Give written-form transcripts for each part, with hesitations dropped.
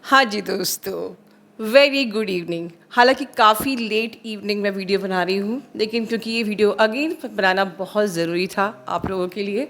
हाँ जी दोस्तों, very good evening. हालांकि काफ़ी लेट इवनिंग में वीडियो बना रही हूँ, लेकिन क्योंकि ये वीडियो अगेन बनाना बहुत ज़रूरी था आप लोगों के लिए,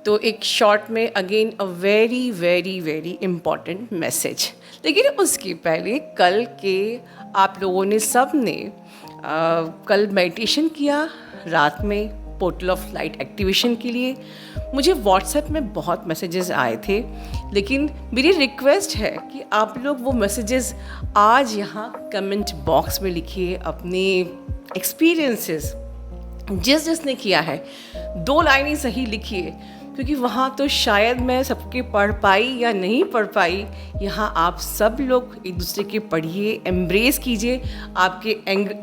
तो एक शॉर्ट में again a very very very important message. लेकिन उसके पहले कल के आप लोगों ने सब ने कल मेडिटेशन किया रात में पोर्टल ऑफ लाइट एक्टिवेशन के लिए। मुझे व्हाट्सएप में बहुत मैसेजेस आए थे, लेकिन मेरी रिक्वेस्ट है कि आप लोग वो मैसेजेस आज यहाँ कमेंट बॉक्स में लिखिए अपने एक्सपीरियंसेस। जिसने किया है 2 लाइनें सही लिखिए, क्योंकि वहाँ तो शायद मैं सबके पढ़ पाई या नहीं पढ़ पाई। यहाँ आप सब लोग एक दूसरे के पढ़िए, एम्ब्रेस कीजिए। आपके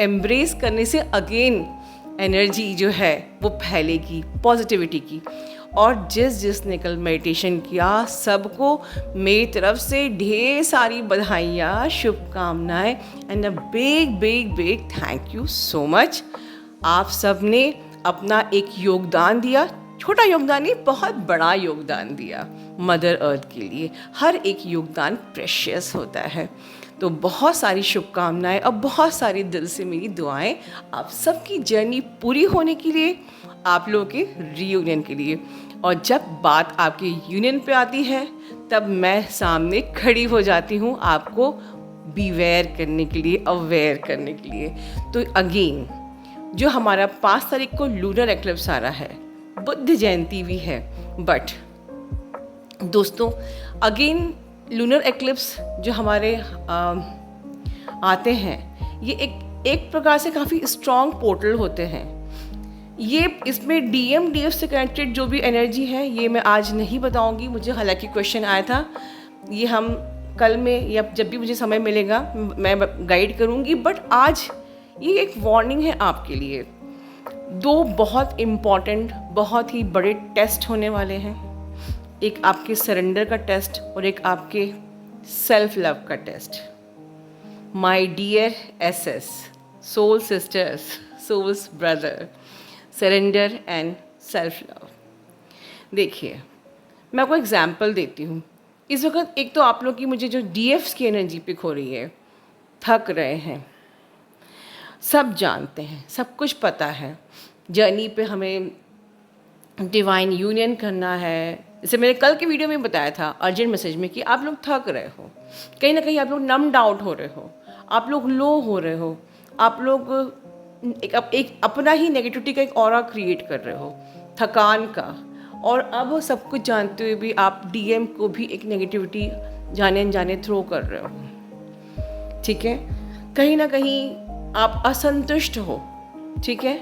एम्ब्रेस करने से अगेन एनर्जी जो है वो फैलेगी पॉजिटिविटी की। और जिसने कल मेडिटेशन किया सबको मेरी तरफ से ढेर सारी बधाइयाँ, शुभकामनाएं and a big big big thank you so much. आप सब ने अपना एक योगदान दिया, छोटा योगदान नहीं, बहुत बड़ा योगदान दिया मदर अर्थ के लिए। हर एक योगदान प्रेशियस होता है। तो बहुत सारी शुभकामनाएं और बहुत सारी दिल से मेरी दुआएं आप सबकी जर्नी पूरी होने के लिए, आप लोगों के रीयूनियन के लिए। और जब बात आपके यूनियन पे आती है तब मैं सामने खड़ी हो जाती हूँ आपको बीवेयर करने के लिए, अवेयर करने के लिए। तो अगेन जो हमारा 5 तारीख को लूनर एक्लिप्स आ रहा है, बुद्ध जयंती भी है, बट दोस्तों अगेन लूनर एक्लिप्स जो हमारे आते हैं, ये एक प्रकार से काफ़ी स्ट्रॉन्ग पोर्टल होते हैं। ये इसमें डीएम डीएफ से कनेक्टेड जो भी एनर्जी है ये मैं आज नहीं बताऊंगी। मुझे हालांकि क्वेश्चन आया था, ये हम कल में या जब भी मुझे समय मिलेगा मैं गाइड करूंगी। बट आज ये एक वार्निंग है आपके लिए। 2 बहुत इम्पॉर्टेंट, बहुत ही बड़े टेस्ट होने वाले हैं। एक आपके सरेंडर का टेस्ट और एक आपके सेल्फ लव का test. My dear SS, soul sisters, souls brother, surrender and self love. देखिए मैं आपको एग्जाम्पल देती हूँ। इस वक्त एक तो आप लोग की मुझे जो डीएफ्स की एनर्जी पिक हो रही है, थक रहे हैं, सब जानते हैं, सब कुछ पता है। जर्नी पे हमें डिवाइन यूनियन करना है। जैसे मैंने कल की वीडियो में बताया था अर्जेंट मैसेज में कि आप लोग थक रहे हो, कहीं ना कहीं आप लोग नम्ड आउट हो रहे हो, आप लोग लो हो रहे हो, आप लोग एक अपना ही नेगेटिविटी का एक ऑरा क्रिएट कर रहे हो, थकान का। और अब सब कुछ जानते हुए भी आप डीएम को भी एक नेगेटिविटी जाने अनजाने थ्रो कर रहे हो। ठीक है, कहीं ना कहीं आप असंतुष्ट हो। ठीक है,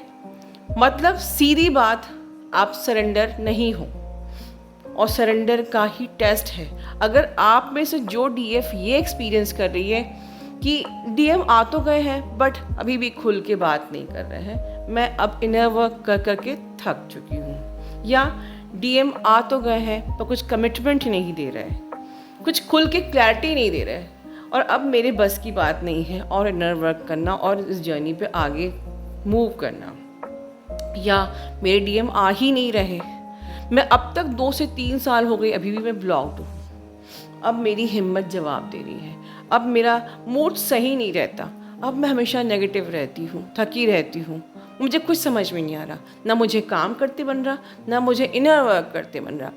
मतलब सीधी बात, आप सरेंडर नहीं हो और सरेंडर का ही टेस्ट है। अगर आप में से जो डीएफ ये एक्सपीरियंस कर रही है कि डीएम आ तो गए हैं बट अभी भी खुल के बात नहीं कर रहे हैं, मैं अब इनर वर्क कर करके थक चुकी हूँ, या डीएम आ तो गए हैं तो कुछ कमिटमेंट नहीं दे रहे, कुछ खुल के क्लैरिटी नहीं दे रहे, और अब मेरे बस की बात नहीं है और इनर वर्क करना और इस जर्नी पे आगे मूव करना, या मेरे डीएम आ ही नहीं रहे। मैं अब तक 2 से 3 साल हो गए, अभी भी मैं ब्लॉक्ड हूँ। अब मेरी हिम्मत जवाब दे रही है, अब मेरा मूड सही नहीं रहता, अब मैं हमेशा नेगेटिव रहती हूँ, थकी रहती हूँ, मुझे कुछ समझ में नहीं आ रहा, ना मुझे काम करते बन रहा, ना मुझे इनर वर्क करते बन रहा,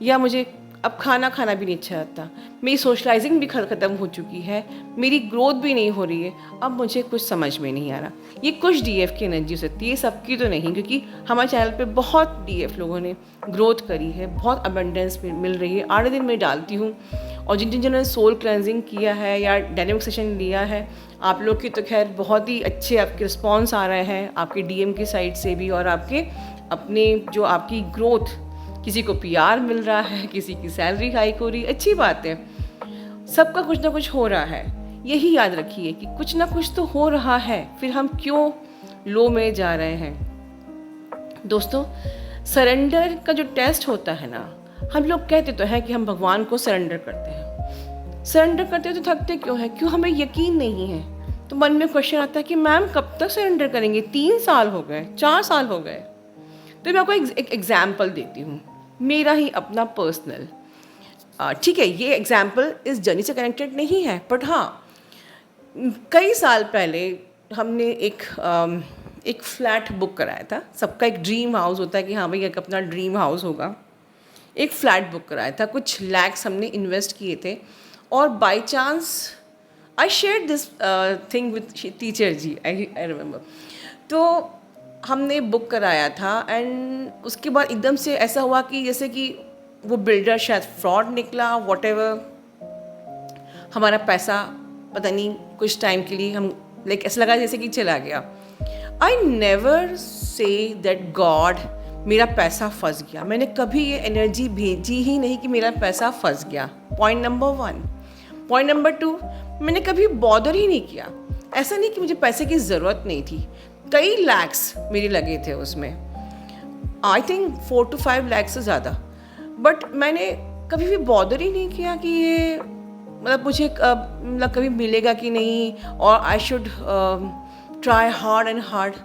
या मुझे अब खाना भी नहीं अच्छा लगता, मेरी सोशलाइजिंग भी ख़त्म हो चुकी है, मेरी ग्रोथ भी नहीं हो रही है, अब मुझे कुछ समझ में नहीं आ रहा। ये कुछ डीएफ की एनर्जी हो सकती है, सबकी तो नहीं, क्योंकि हमारे चैनल पे बहुत डीएफ लोगों ने ग्रोथ करी है, बहुत अबंडेंस मिल रही है। 8 दिन में डालती हूँ, और जिन्होंने सोल क्लेंजिंग किया है या डायनेमिक सेशन लिया है, आप लोग की तो खैर बहुत ही अच्छे आपके रिस्पॉन्स आ रहे हैं, आपके डीएम की साइड से भी, और आपके अपने जो आपकी ग्रोथ, किसी को पीआर मिल रहा है, किसी की सैलरी हाइक हो रही है, अच्छी बात है। सबका कुछ ना कुछ हो रहा है, यही याद रखिए कि कुछ ना कुछ तो हो रहा है, फिर हम क्यों लो में जा रहे हैं। दोस्तों सरेंडर का जो टेस्ट होता है ना, हम लोग कहते तो हैं कि हम भगवान को सरेंडर करते हैं, सरेंडर करते तो थकते क्यों हैं, क्यों हमें यकीन नहीं है। तो मन में क्वेश्चन आता है कि मैम कब तक सरेंडर करेंगे, 3 साल हो गए, 4 साल हो गए। तो मैं आपको एक एग्जाम्पल देती हूँ, मेरा ही अपना पर्सनल। ठीक है, ये एग्जाम्पल इस जर्नी से कनेक्टेड नहीं है, बट हाँ, कई साल पहले हमने एक फ्लैट बुक कराया था। सबका एक ड्रीम हाउस होता है कि हाँ भाई एक अपना ड्रीम हाउस होगा। एक फ्लैट बुक कराया था, कुछ लैक्स हमने इन्वेस्ट किए थे, और by chance I share this thing with teacher ji, I remember. तो हमने बुक कराया था एंड उसके बाद एकदम से ऐसा हुआ कि जैसे कि वो बिल्डर शायद फ्रॉड निकला, वॉटेवर। हमारा पैसा पता नहीं कुछ टाइम के लिए हम लाइक ऐसा लगा जैसे कि चला गया। I never say that God मेरा पैसा फंस गया। मैंने कभी ये एनर्जी भेजी ही नहीं कि मेरा पैसा फंस गया। Point number 1। पॉइंट नंबर 2, मैंने कभी बॉदर ही नहीं किया। ऐसा नहीं कि मुझे पैसे की ज़रूरत नहीं थी, कई लैक्स मेरे लगे थे उसमें, आई थिंक 4 to 5 लाख से ज़्यादा, बट मैंने कभी भी बॉदर ही नहीं किया कि ये मतलब मुझे मतलब कभी मिलेगा कि नहीं, और I should try hard and hard.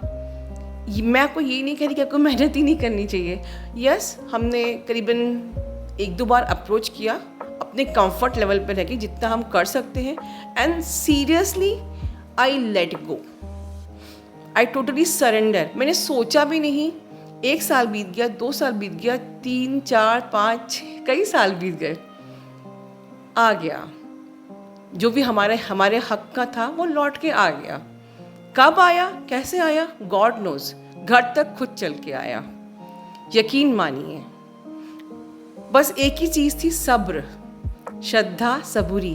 मैं आपको ये नहीं कह रही कि आपको मेहनत ही नहीं करनी चाहिए। यस, हमने करीबन 1-2 बार अप्रोच किया अपने कंफर्ट लेवल पर रह के जितना हम कर सकते हैं, and seriously I let go, I totally surrender. मैंने सोचा भी नहीं। 1 साल बीत गया, 2 साल बीत गया, 3, 4, 5, कई साल बीत गए। आ गया जो भी हमारे हक का था, वो लौट के आ गया। कब आया, कैसे आया, गॉड नोज। घर तक खुद चल के आया, यकीन मानिए। बस एक ही चीज़ थी, सब्र, श्रद्धा, सबूरी।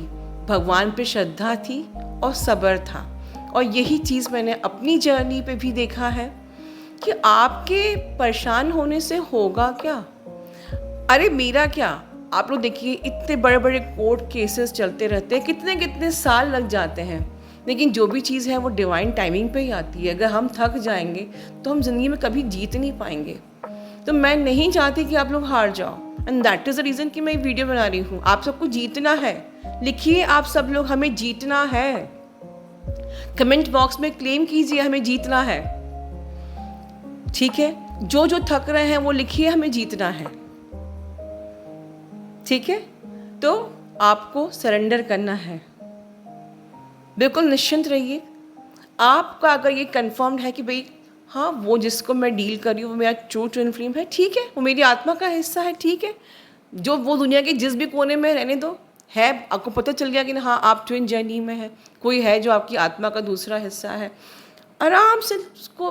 भगवान पे श्रद्धा थी और सब्र था, और यही चीज़ मैंने अपनी जर्नी पे भी देखा है कि आपके परेशान होने से होगा क्या। अरे मेरा क्या, आप लोग देखिए इतने बड़े बड़े कोर्ट केसेस चलते रहते हैं, कितने कितने साल लग जाते हैं, लेकिन जो भी चीज़ है वो डिवाइन टाइमिंग पे ही आती है। अगर हम थक जाएंगे तो हम ज़िंदगी में कभी जीत नहीं पाएंगे। तो मैं नहीं चाहती कि आप लोग हार जाओ, and that is the reason कि मैं वीडियो बना रही हूँ। आप सबको जीतना है। लिखिए आप सब लोग, हमें जीतना है। कमेंट बॉक्स में क्लेम कीजिए हमें जीतना है, ठीक है। जो जो थक रहे हैं वो लिखिए हमें जीतना है, ठीक है। तो आपको सरेंडर करना है, बिल्कुल निश्चिंत रहिए। आपका अगर ये कंफर्म्ड है कि भाई हाँ वो जिसको मैं डील कर रही हूँ वो मेरा ट्रू ट्विन फ्लेम है, ठीक है, वो मेरी आत्मा का हिस्सा है, ठीक है। जो वो दुनिया के जिस भी कोने में रहने दो, है आपको पता चल गया कि हाँ आप ट्विन जर्नी में है, कोई है जो आपकी आत्मा का दूसरा हिस्सा है, आराम से उसको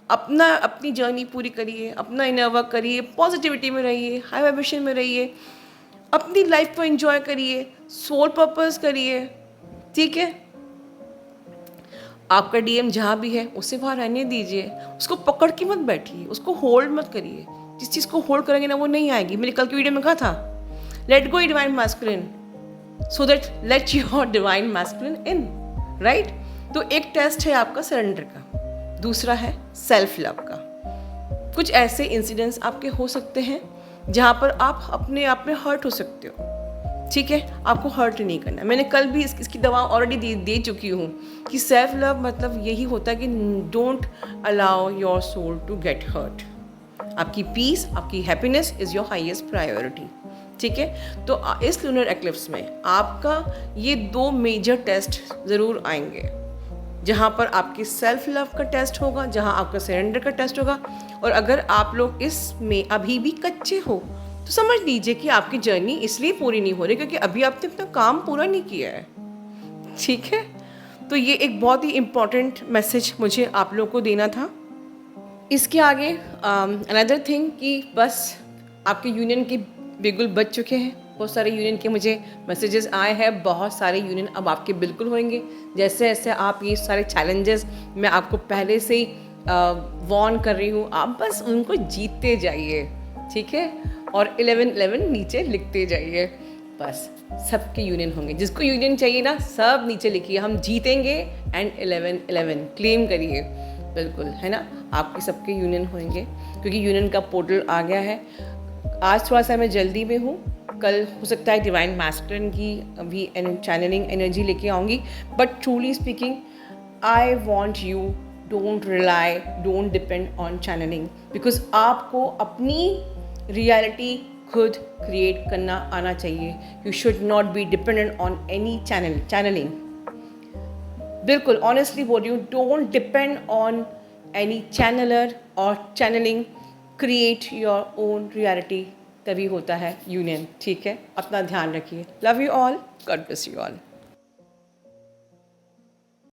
अपनी जर्नी पूरी करिए, अपना इनर वर्क करिए, पॉजिटिविटी में रहिए, हाई वाइब्रेशन में रहिए, अपनी लाइफ को एंजॉय करिए, सोल पर्पस करिए, ठीक है। आपका डीएम जहाँ भी है उसे वहाँ रहने दीजिए, उसको पकड़ के मत बैठिए, उसको होल्ड मत करिए। जिस चीज़ को होल्ड करेंगे ना वो नहीं आएगी। मैंने कल की वीडियो में कहा था, let go divine masculine so that let your divine masculine in, right. तो एक टेस्ट है आपका सरेंडर का, दूसरा है सेल्फ लव का। कुछ ऐसे इंसिडेंट्स आपके हो सकते हैं जहाँ पर आप अपने आप में हर्ट हो सकते हो, ठीक है। आपको हर्ट नहीं करना। मैंने कल भी इसकी दवा ऑलरेडी दे चुकी हूँ कि सेल्फ लव मतलब यही होता है कि don't allow your soul to get hurt. आपकी पीस, आपकी happiness is your highest priority, ठीक है। तो इस लूनर एक्लिप्स में आपका ये 2 मेजर टेस्ट ज़रूर आएंगे, जहाँ पर आपकी सेल्फ लव का टेस्ट होगा, जहाँ आपका सरेंडर का टेस्ट होगा। और अगर आप लोग इसमें अभी भी कच्चे हो तो समझ लीजिए कि आपकी जर्नी इसलिए पूरी नहीं हो रही क्योंकि अभी आपने अपना काम पूरा नहीं किया है, ठीक है। तो ये एक बहुत ही इम्पॉर्टेंट मैसेज मुझे आप लोगों को देना था। इसके आगे अनदर थिंग कि बस आपके यूनियन के बिल्कुल बच चुके हैं। बहुत सारे यूनियन के मुझे मैसेजेस आए हैं, बहुत सारे यूनियन अब आपके बिल्कुल होंगे। जैसे जैसे आप ये सारे चैलेंजेस मैं आपको पहले से ही वॉर्न कर रही हूँ, आप बस उनको जीतते जाइए, ठीक है। और 11-11 नीचे लिखते जाइए, बस सबके यूनियन होंगे। जिसको यूनियन चाहिए ना सब नीचे लिखिए, हम जीतेंगे एंड 11-11 क्लेम करिए, बिल्कुल, है ना। आपके सबके यूनियन होंगे क्योंकि यूनियन का पोर्टल आ गया है। आज थोड़ा सा मैं जल्दी में हूँ, कल हो सकता है डिवाइन मैस्कुलिन की अभी चैनलिंग एनर्जी लेके आऊँगी। But truly speaking I want you don't rely, don't depend on channelling, because आपको अपनी रियलिटी खुद क्रिएट करना आना चाहिए. You should not be dependent on any channelling. बिल्कुल ऑनेस्टली बोल रही हूँ, don't depend on any channeller और channelling. Create your own reality, तभी होता है यूनियन. ठीक है, अपना ध्यान रखिए. Love you all. God bless you all.